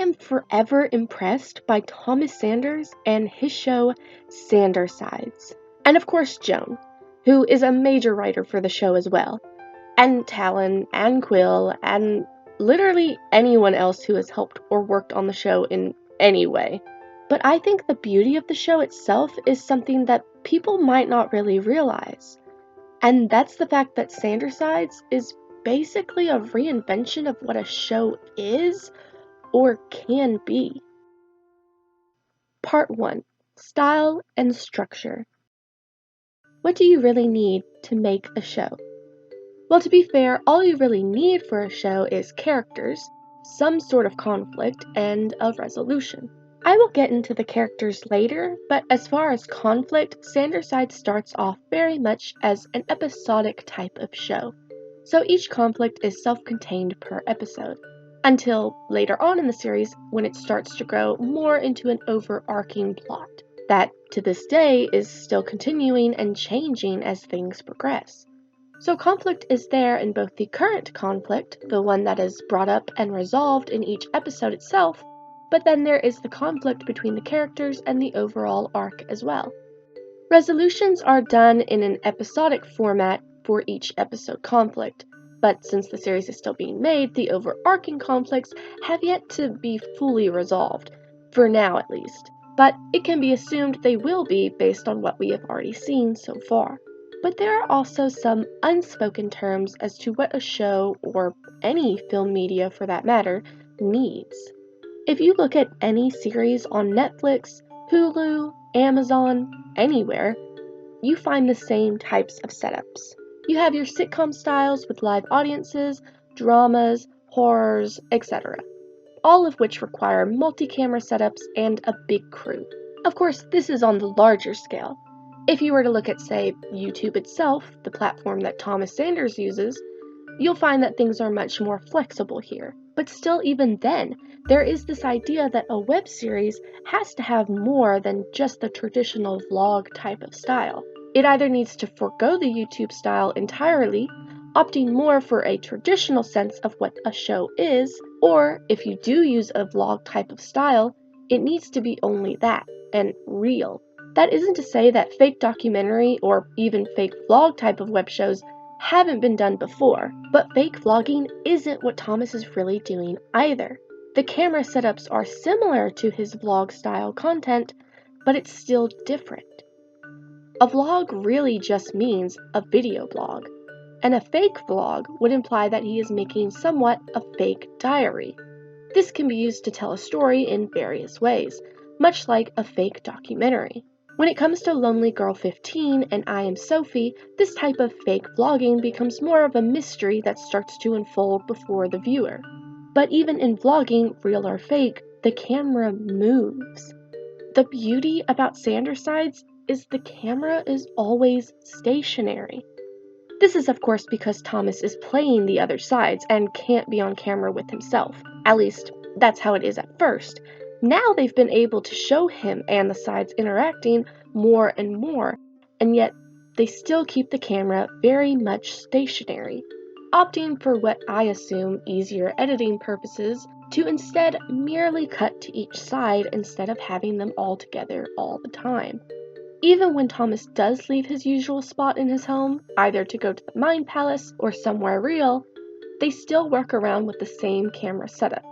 am forever impressed by Thomas Sanders and his show Sandersides. And of course Joan, who is a major writer for the show as well. And Talon, and Quill, and literally anyone else who has helped or worked on the show in any way. But I think the beauty of the show itself is something that people might not really realize. And that's the fact that Sandersides is basically a reinvention of what a show is or can be. Part 1. Style and structure. What do you really need to make a show? Well, to be fair, all you really need for a show is characters, some sort of conflict, and a resolution. I will get into the characters later, but as far as conflict, Sandersides starts off very much as an episodic type of show. So each conflict is self-contained per episode, until later on in the series when it starts to grow more into an overarching plot that, to this day, is still continuing and changing as things progress. So conflict is there in both the current conflict, the one that is brought up and resolved in each episode itself, but then there is the conflict between the characters and the overall arc as well. Resolutions are done in an episodic format for each episode conflict, but since the series is still being made, the overarching conflicts have yet to be fully resolved, for now at least. But it can be assumed they will be based on what we have already seen so far. But there are also some unspoken terms as to what a show, or any film media for that matter, needs. If you look at any series on Netflix, Hulu, Amazon, anywhere, you find the same types of setups. You have your sitcom styles with live audiences, dramas, horrors, etc. All of which require multi-camera setups and a big crew. Of course, this is on the larger scale. If you were to look at, say, YouTube itself, the platform that Thomas Sanders uses, you'll find that things are much more flexible here. But still, even then, there is this idea that a web series has to have more than just the traditional vlog type of style. It either needs to forego the YouTube style entirely, opting more for a traditional sense of what a show is, or if you do use a vlog type of style, it needs to be only that, and real. That isn't to say that fake documentary or even fake vlog type of web shows haven't been done before, but fake vlogging isn't what Thomas is really doing either. The camera setups are similar to his vlog style content, but it's still different. A vlog really just means a video blog, and a fake vlog would imply that he is making somewhat a fake diary. This can be used to tell a story in various ways, much like a fake documentary. When it comes to Lonely Girl 15 and I Am Sophie, this type of fake vlogging becomes more of a mystery that starts to unfold before the viewer. But even in vlogging, real or fake, the camera moves. The beauty about Sandersides is the camera is always stationary. This is of course because Thomas is playing the other sides and can't be on camera with himself. At least, that's how it is at first. Now they've been able to show him and the sides interacting more and more, and yet they still keep the camera very much stationary, opting for what I assume easier editing purposes to instead merely cut to each side instead of having them all together all the time. Even when Thomas does leave his usual spot in his home, either to go to the Mind Palace or somewhere real, they still work around with the same camera setup.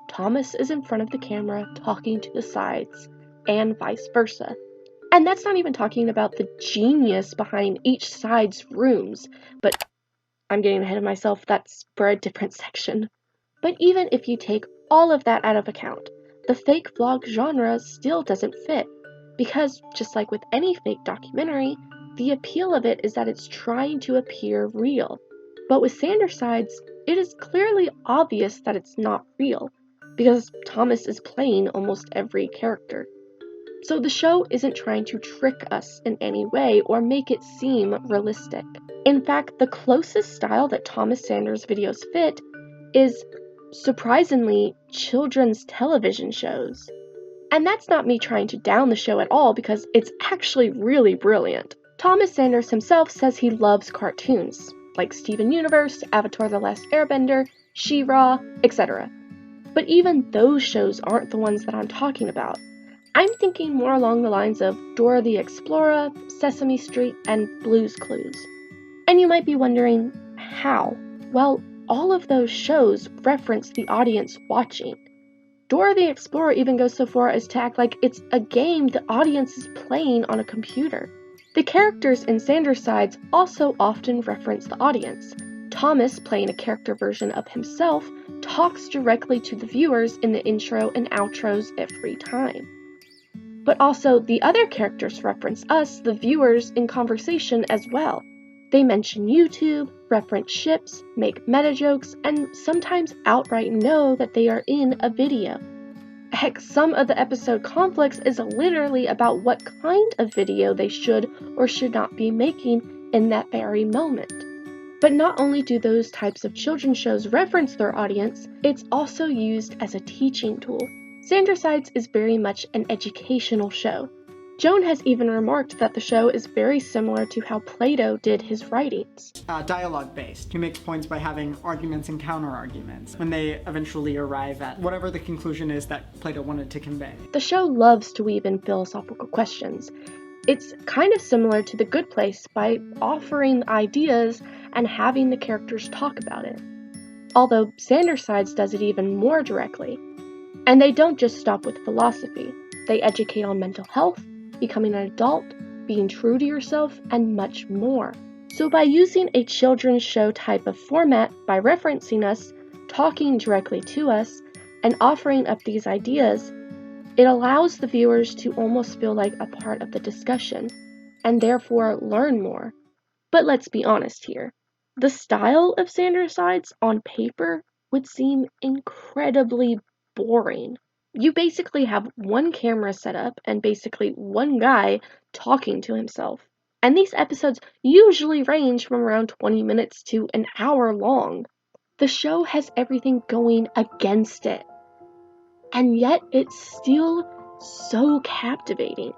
Thomas is in front of the camera talking to the sides, and vice versa. And that's not even talking about the genius behind each side's rooms, but I'm getting ahead of myself, that's for a different section. But even if you take all of that out of account, the fake vlog genre still doesn't fit, because just like with any fake documentary, the appeal of it is that it's trying to appear real. But with Sandersides, it is clearly obvious that it's not real, because Thomas is playing almost every character. So the show isn't trying to trick us in any way or make it seem realistic. In fact, the closest style that Thomas Sanders' videos fit is, surprisingly, children's television shows. And that's not me trying to down the show at all, because it's actually really brilliant. Thomas Sanders himself says he loves cartoons, like Steven Universe, Avatar: The Last Airbender, She-Ra, etc. But even those shows aren't the ones that I'm talking about. I'm thinking more along the lines of Dora the Explorer, Sesame Street, and Blue's Clues. And you might be wondering, how? Well, all of those shows reference the audience watching. Dora the Explorer even goes so far as to act like it's a game the audience is playing on a computer. The characters in Sandersides also often reference the audience. Thomas, playing a character version of himself, talks directly to the viewers in the intro and outros every time. But also, the other characters reference us, the viewers, in conversation as well. They mention YouTube, reference ships, make meta jokes, and sometimes outright know that they are in a video. Heck, some of the episode conflicts is literally about what kind of video they should or should not be making in that very moment. But not only do those types of children's shows reference their audience, it's also used as a teaching tool. Sandersides is very much an educational show. Joan has even remarked that the show is very similar to how Plato did his writings. Dialogue-based. He makes points by having arguments and counter-arguments when they eventually arrive at whatever the conclusion is that Plato wanted to convey. The show loves to weave in philosophical questions. It's kind of similar to The Good Place by offering ideas and having the characters talk about it. Although Sandersides does it even more directly. And they don't just stop with philosophy. They educate on mental health, becoming an adult, being true to yourself, and much more. So by using a children's show type of format, by referencing us, talking directly to us, and offering up these ideas, it allows the viewers to almost feel like a part of the discussion, and therefore learn more. But let's be honest here. The style of Sandersides on paper would seem incredibly boring. You basically have one camera set up and basically one guy talking to himself. And these episodes usually range from around 20 minutes to an hour long. The show has everything going against it. And yet it's still so captivating.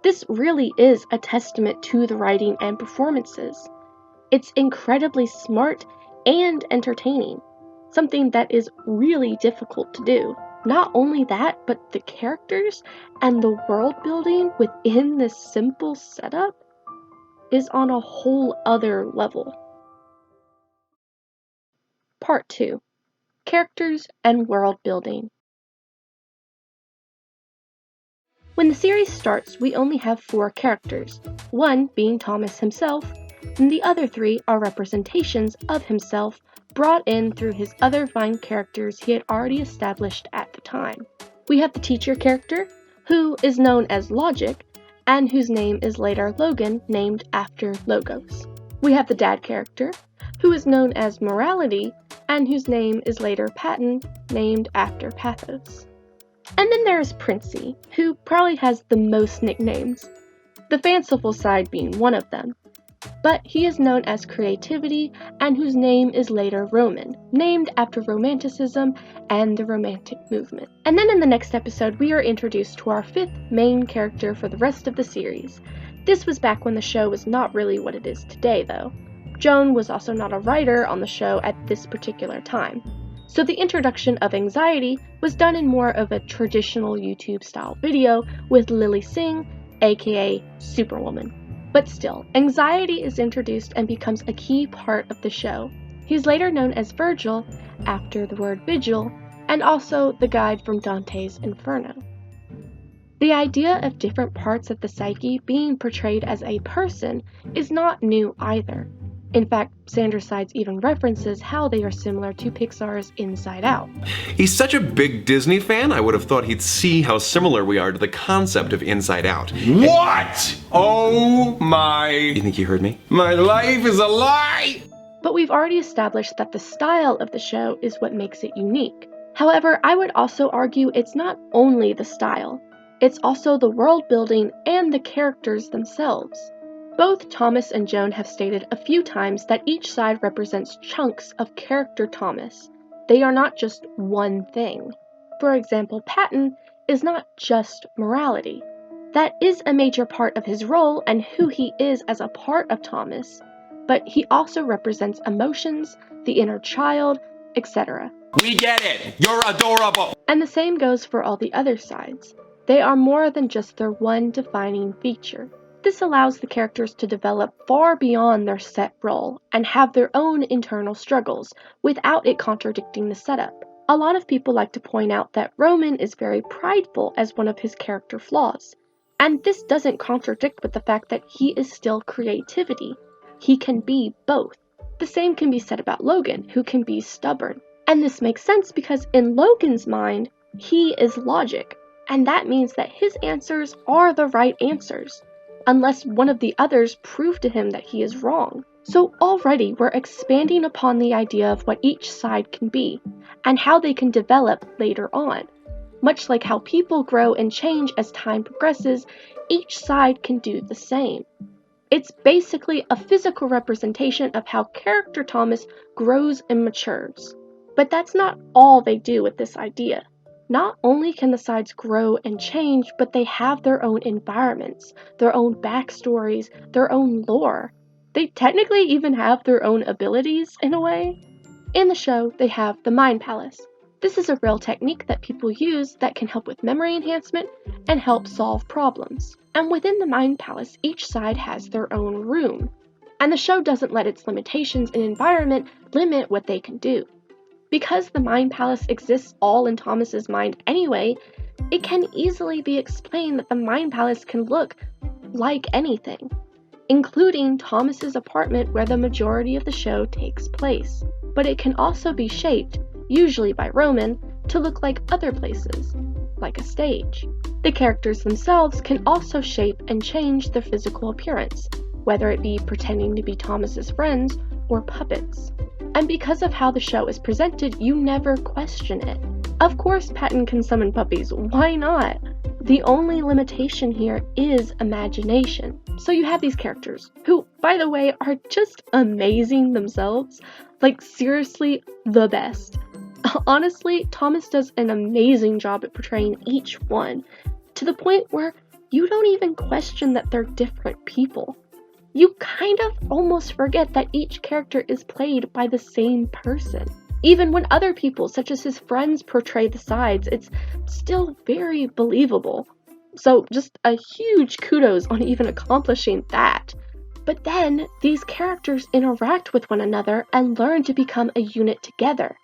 This really is a testament to the writing and performances. It's incredibly smart and entertaining, something that is really difficult to do. Not only that, but the characters and the world building within this simple setup is on a whole other level. Part 2. Characters and world building. When the series starts, we only have 4 characters, one being Thomas himself, and the other 3 are representations of himself brought in through his other fine characters he had already established at the time. We have the teacher character, who is known as Logic, and whose name is later Logan, named after Logos. We have the dad character, who is known as Morality, and whose name is later Patton, named after Pathos. And then there's Princey, who probably has the most nicknames, the fanciful side being one of them. But he is known as Creativity, and whose name is later Roman, named after Romanticism and the Romantic movement. And then in the next episode, we are introduced to our 5th main character for the rest of the series. This was back when the show was not really what it is today, though. Joan was also not a writer on the show at this particular time. So the introduction of Anxiety was done in more of a traditional YouTube-style video with Lily Singh, aka Superwoman. But still, Anxiety is introduced and becomes a key part of the show. He's later known as Virgil, after the word vigil, and also the guide from Dante's Inferno. The idea of different parts of the psyche being portrayed as a person is not new either. In fact, Sandersides even references how they are similar to Pixar's Inside Out. He's such a big Disney fan, I would have thought he'd see how similar we are to the concept of Inside Out. What? Oh my... You think you heard me? My life is a lie! But we've already established that the style of the show is what makes it unique. However, I would also argue it's not only the style, it's also the world building and the characters themselves. Both Thomas and Joan have stated a few times that each side represents chunks of character Thomas. They are not just one thing. For example, Patton is not just morality. That is a major part of his role and who he is as a part of Thomas, but he also represents emotions, the inner child, etc. We get it. You're adorable. And the same goes for all the other sides. They are more than just their one defining feature. This allows the characters to develop far beyond their set role and have their own internal struggles without it contradicting the setup. A lot of people like to point out that Roman is very prideful as one of his character flaws. And this doesn't contradict with the fact that he is still creativity. He can be both. The same can be said about Logan, who can be stubborn. And this makes sense because in Logan's mind, he is logic. And that means that his answers are the right answers, unless one of the others prove to him that he is wrong. So already we're expanding upon the idea of what each side can be, and how they can develop later on. Much like how people grow and change as time progresses, each side can do the same. It's basically a physical representation of how character Thomas grows and matures. But that's not all they do with this idea. Not only can the sides grow and change, but they have their own environments, their own backstories, their own lore. They technically even have their own abilities, in a way. In the show, they have the Mind Palace. This is a real technique that people use that can help with memory enhancement and help solve problems. And within the Mind Palace, each side has their own room. And the show doesn't let its limitations and environment limit what they can do. Because the Mind Palace exists all in Thomas's mind anyway, it can easily be explained that the Mind Palace can look like anything, including Thomas's apartment where the majority of the show takes place. But it can also be shaped, usually by Roman, to look like other places, like a stage. The characters themselves can also shape and change their physical appearance, whether it be pretending to be Thomas's friends or puppets. And because of how the show is presented, you never question it. Of course Patton can summon puppies, why not? The only limitation here is imagination. So you have these characters, who, by the way, are just amazing themselves. Like, seriously, the best. Honestly, Thomas does an amazing job at portraying each one, to the point where you don't even question that they're different people. You kind of almost forget that each character is played by the same person. Even when other people, such as his friends, portray the sides, it's still very believable. So just a huge kudos on even accomplishing that. But then, these characters interact with one another and learn to become a unit together.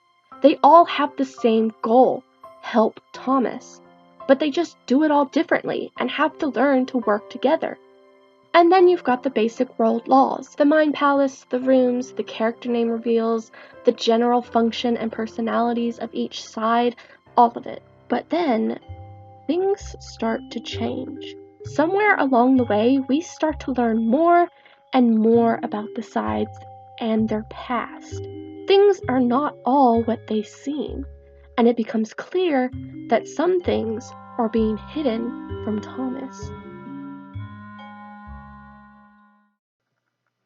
They all have the same goal, help Thomas. But they just do it all differently and have to learn to work together. And then you've got the basic world laws, the Mind Palace, the rooms, the character name reveals, the general function and personalities of each side, all of it. But then, things start to change. Somewhere along the way, we start to learn more and more about the sides and their past. Things are not all what they seem, and it becomes clear that some things are being hidden from Thomas.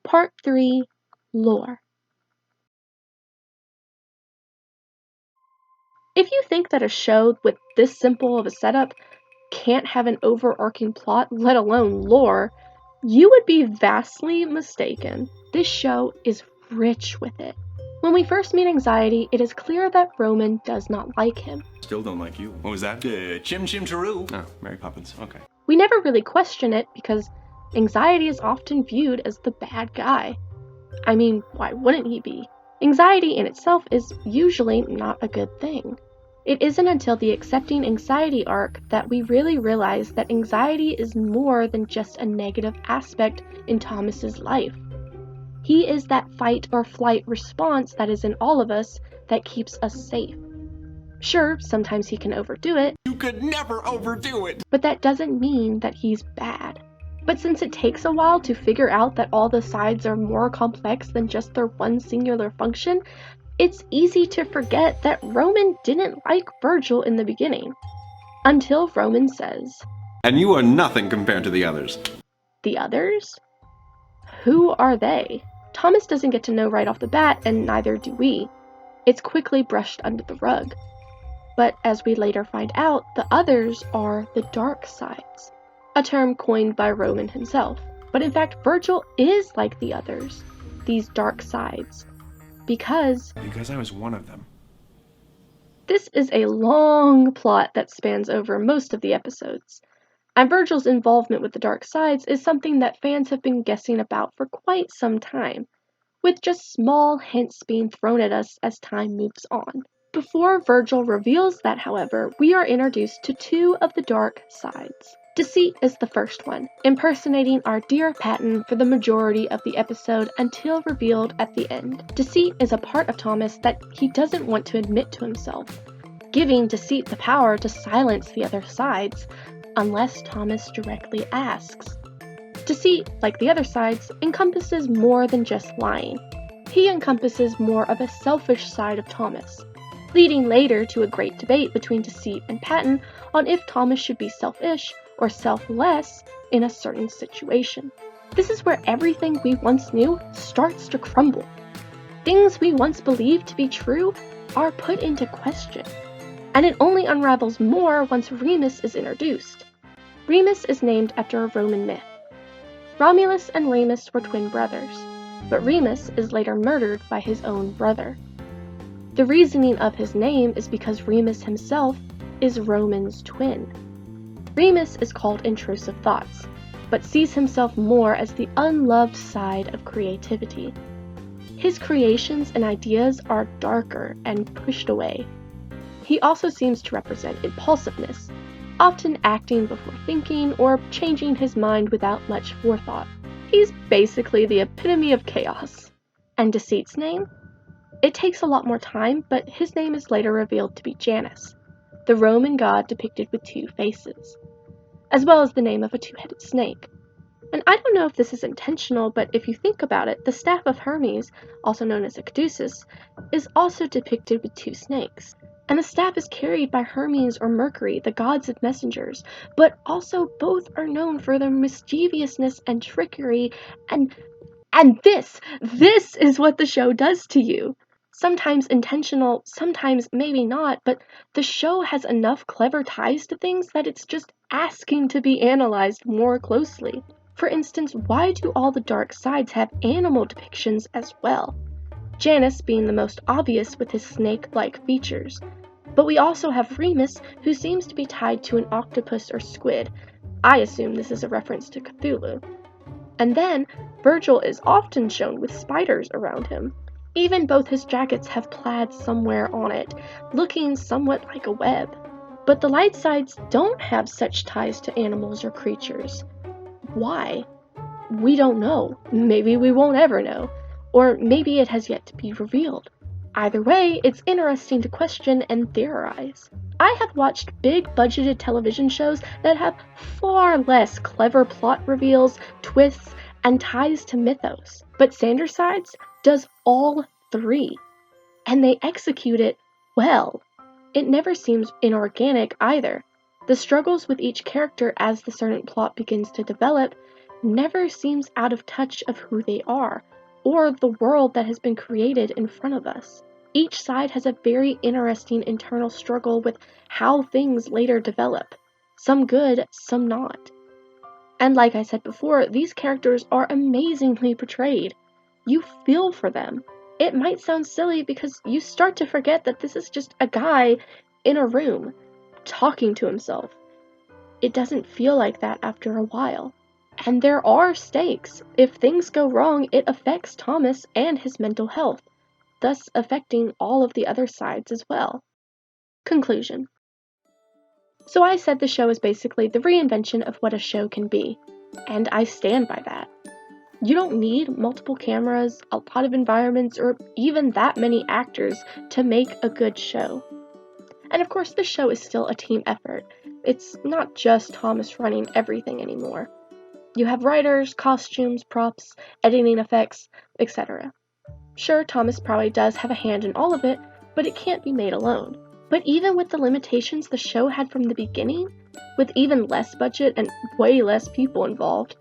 Part 3, Lore. If you think that a show with this simple of a setup can't have an overarching plot, let alone lore, you would be vastly mistaken. This show is rich with it. When we first meet Anxiety, it is clear that Roman does not like him. Still don't like you. What was that? Chim Chim Charoo. Oh, Mary Poppins. Okay. We never really question it because Anxiety is often viewed as the bad guy. I mean, why wouldn't he be? Anxiety in itself is usually not a good thing. It isn't until the Accepting Anxiety arc that we really realize that anxiety is more than just a negative aspect in Thomas's life. He is that fight or flight response that is in all of us that keeps us safe. Sure, sometimes he can overdo it. You could never overdo it. But that doesn't mean that he's bad. But since it takes a while to figure out that all the sides are more complex than just their one singular function, it's easy to forget that Roman didn't like Virgil in the beginning. Until Roman says, And you are nothing compared to the others. The others? Who are they? Thomas doesn't get to know right off the bat, and neither do we. It's quickly brushed under the rug. But as we later find out, the others are the dark sides, a term coined by Roman himself. But in fact, Virgil is like the others, these dark sides, because I was one of them. This is a long plot that spans over most of the episodes, and Virgil's involvement with the dark sides is something that fans have been guessing about for quite some time, with just small hints being thrown at us as time moves on. Before Virgil reveals that, however, we are introduced to two of the dark sides. Deceit is the first one, impersonating our dear Patton for the majority of the episode until revealed at the end. Deceit is a part of Thomas that he doesn't want to admit to himself, giving Deceit the power to silence the other sides, unless Thomas directly asks. Deceit, like the other sides, encompasses more than just lying. He encompasses more of a selfish side of Thomas, leading later to a great debate between Deceit and Patton on if Thomas should be selfish or selfless in a certain situation. This is where everything we once knew starts to crumble. Things we once believed to be true are put into question, and it only unravels more once Remus is introduced. Remus is named after a Roman myth. Romulus and Remus were twin brothers, but Remus is later murdered by his own brother. The reasoning of his name is because Remus himself is Roman's twin. Remus is called intrusive thoughts, but sees himself more as the unloved side of creativity. His creations and ideas are darker and pushed away. He also seems to represent impulsiveness, often acting before thinking or changing his mind without much forethought. He's basically the epitome of chaos. And Deceit's name? It takes a lot more time, but his name is later revealed to be Janus, the Roman god depicted with two faces, as well as the name of a two-headed snake. And I don't know if this is intentional, but if you think about it, the staff of Hermes, also known as a caduceus, is also depicted with two snakes. And the staff is carried by Hermes or Mercury, the gods of messengers, but also both are known for their mischievousness and trickery, and this is what the show does to you. Sometimes intentional, sometimes maybe not, but the show has enough clever ties to things that it's just asking to be analyzed more closely. For instance, why do all the dark sides have animal depictions as well? Janus being the most obvious with his snake-like features. But we also have Remus, who seems to be tied to an octopus or squid. I assume this is a reference to Cthulhu. And then, Virgil is often shown with spiders around him. Even both his jackets have plaid somewhere on it, looking somewhat like a web. But the light sides don't have such ties to animals or creatures. Why? We don't know. Maybe we won't ever know. Or maybe it has yet to be revealed. Either way, it's interesting to question and theorize. I have watched big-budgeted television shows that have far less clever plot reveals, twists, and ties to mythos. But Sandersides does all three, and they execute it well. It never seems inorganic either. The struggles with each character as the certain plot begins to develop never seems out of touch of who they are, or the world that has been created in front of us. Each side has a very interesting internal struggle with how things later develop. Some good, some not. And like I said before, these characters are amazingly portrayed. You feel for them. It might sound silly because you start to forget that this is just a guy in a room, talking to himself. It doesn't feel like that after a while. And there are stakes. If things go wrong, it affects Thomas and his mental health, thus affecting all of the other sides as well. Conclusion. So I said the show is basically the reinvention of what a show can be, and I stand by that. You don't need multiple cameras, a lot of environments, or even that many actors to make a good show. And of course, this show is still a team effort. It's not just Thomas running everything anymore. You have writers, costumes, props, editing effects, etc. Sure, Thomas probably does have a hand in all of it, but it can't be made alone. But even with the limitations the show had from the beginning, with even less budget and way less people involved,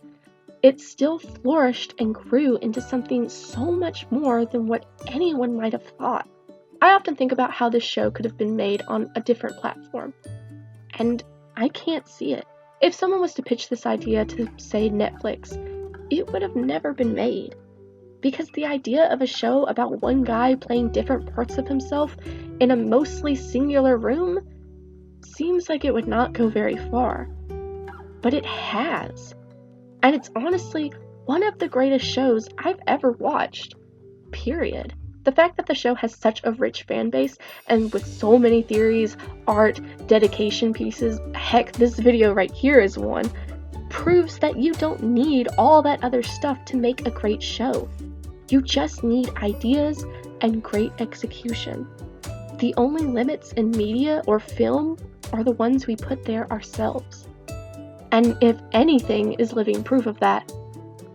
it still flourished and grew into something so much more than what anyone might have thought. I often think about how this show could have been made on a different platform, and I can't see it. If someone was to pitch this idea to, say, Netflix, it would have never been made. Because the idea of a show about one guy playing different parts of himself in a mostly singular room seems like it would not go very far. But it has. And it's honestly one of the greatest shows I've ever watched. Period. The fact that the show has such a rich fan base and with so many theories, art, dedication pieces, heck, this video right here is one, proves that you don't need all that other stuff to make a great show. You just need ideas and great execution. The only limits in media or film are the ones we put there ourselves. And if anything is living proof of that,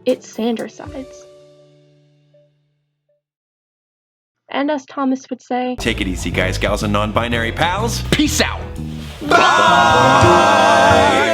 it's Sandersides. And as Thomas would say, Take it easy, guys, gals, and non-binary pals. Peace out. Bye!